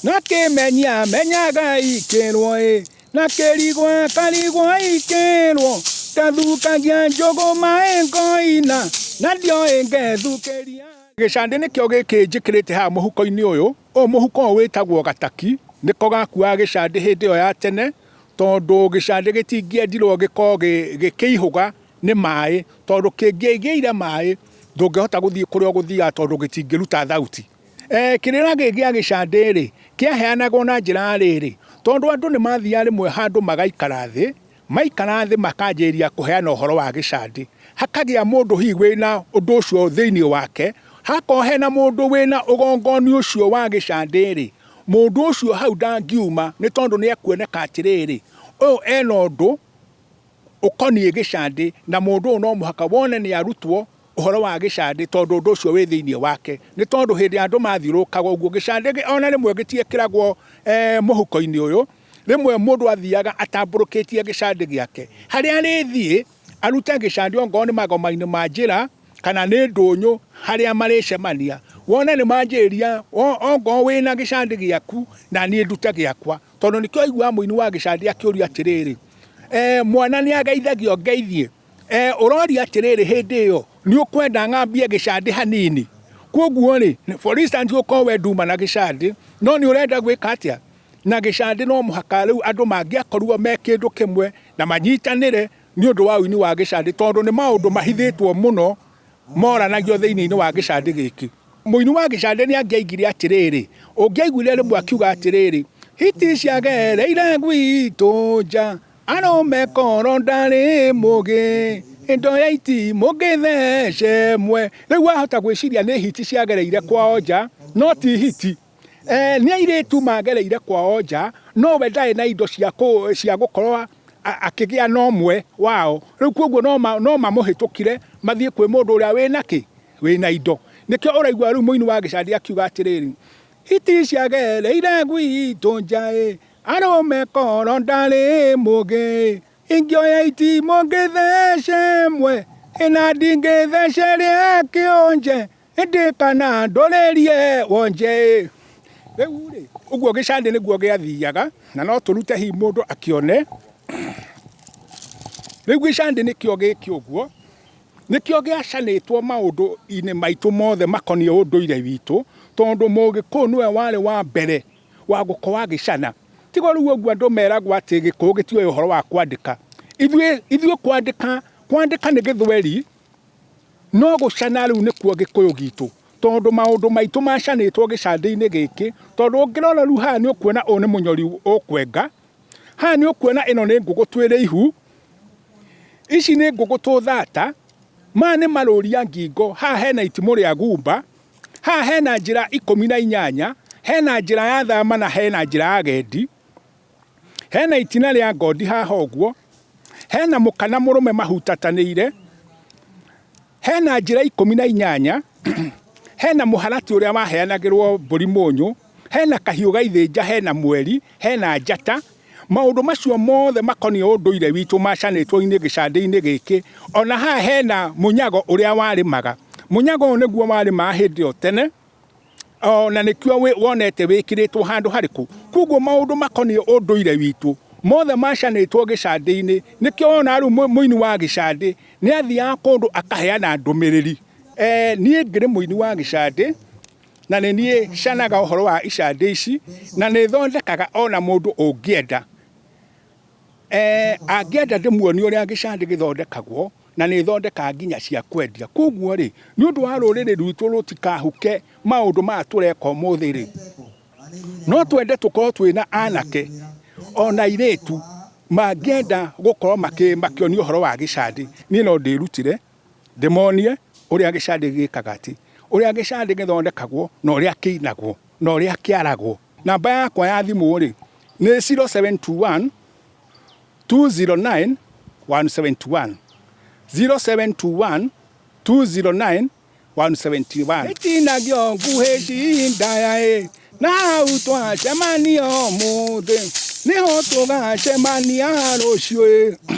Nake menya gai kelwo nake ligwa ikelwo tathukagia njogo maengoina nadio engethukeria Gicandi nikio gikinjikirite ha muhuko-ini uyu muhuko witagwo gataki niko gakua Gicandi hindi yo ya tene tondu Gicandi gitingĩendirwo gĩkiihuga ni mai tondu kĩngĩigĩire mai ndũngĩhota gũthii kuria gũthia tondu gĩtingĩruta thauti kirira gĩgĩa Gicandi ri kĩaheanagwo na njĩra rĩrĩ tondu andu ni mathia rimwe handu magaikara thi makanjĩria kuheana uhoro wa Gicandi hakagia mundu hihi wina undu ucio thiini wake hakohena mundu wina ugongoni ucio wa Gicandi ri mundu ucio hau ndangiuma ni tondu ni ekuoneka atiriri uyu ena undu ukonie Gicandi na mundu no muhaka wone ni arutwo uhoro wa Gicandi tondu undu ucio wi thiini wake ni tondu hindi andu mathiurukaga uguo Gicandi ona rimwe gitiekiragwo muhuko-ini uyu rimwe mundu athiaga atamburukitie Gicandi giake haria rithie arute Gicandi ongo ni magoma-ini ma njira kana ni ndunyu haria maricemania wona ni manjiria ongo wina Gicandi giaku na ni ndute giakwa tondu nikio igua muini wa Gicandi akiuria atiriri mwana ni ageithagio ngeithie uroria atiriri hindi iyo ni ukwenda ngambie Gicandi hanini koguo ri for instance uko we nduma na Gicandi no ni urenda gwika atia na Gicandi no muhaka riu andu mangiakorwo me kindu kimwe na manyitanire ni undu wa uini wa Gicandi tondu ni maundu mahithitwo muno moranagio thiini wa Gicandi giki muini wa Gicandi ni angiaigire atiriri ungiaiguire rimwe akiuga atiriri hiti ciagereire gwitu nja arome koro ndari mugi indo ya iti mugithece mwe riu wahota gwiciria ni hiti ciagereire kwao nja no ti hiti ni airitu magereire kwao nja no we ndari na indo cia gukorwa akigia no mwe wao riu koguo no mamuhitukire mathie kwi mundu uria wina indo nikio uraigua riu muini wa Gicandi akiuga atiriri hiti ciagereire gwitu nja arome koro ndari mugi ingioya iti mugithece mwe ina ndingithece ria kionje indikana ndorerie wonje riu ri uguo Gicandi niguo giathiaga na no turute hi mundu akione riu Gicandi nikio giki uguo nikio giacanitwo maundu ini maitu mothe makonie unduire witu tondu Mugikuyu niwe wari wa mbere wa gukorwa gicana tigo riu uguo andu meragwo ati Gikuyu gitiwe uhoro wa kwandika ithuĩ kwandika ni Githweri no gucana riu nikuo Gikuyu gitu tondu maundu maitu macanitwo Gicandi-ini giki tondu ungirora riu haha ni ukuona uyu ni munyori ukwenga haha ni ukuona ino ni ngugu twiriihu ici ni ngugu tuthata ma ni maruria ngingo haha hena itimu ria gumba haha hena njira 18 hena njira ya thama na hena njira ya gendi hena itina ria ngondi haha uguo hena mukana murume mahutatanire hena njira 18 hena muharati uria waheanagirwo mburi munyu hena kahiu gaithinja hena mweri hena njata maundu macio mothe makonie unduire witu macanitwo ini Gicandi-ini giki ona haha hena munyago uria warimaga munyago niguo warima hindi o tene ona nikio wonete wikiritwo handu hariku koguo maundu makonie unduire witu mothe macanitwo Gicandi-ini nikio ona riu muini wa Gicandi ni athia kundu akaheana ndumiriri nie ngiri muini wa Gicandi na nie canaga uhoro wa icandi ici na ni thondekaga ona mundu ungienda angienda ndimuonie uria Gicandi githondekagwo na ni thondeka nginya cia kwendia koguo ri ni undu wa ruriri rwitu rutikahuke maundu ma tureka umuthi ri no twende tukorwo twina anake ona iretu mangienda gukorwo makionio uhoro wa Gicandi ni no ndirutire ndimonie uria Gicandi gikaga ati uria Gicandi githondekagwo na uria kiinagwo na uria kiaragwo namba yakwa ya thimu ri ni 0721 209 171 0721 209 171 itinagio nguhe cindaya na utwa cemania muthi niho tugacemania rucio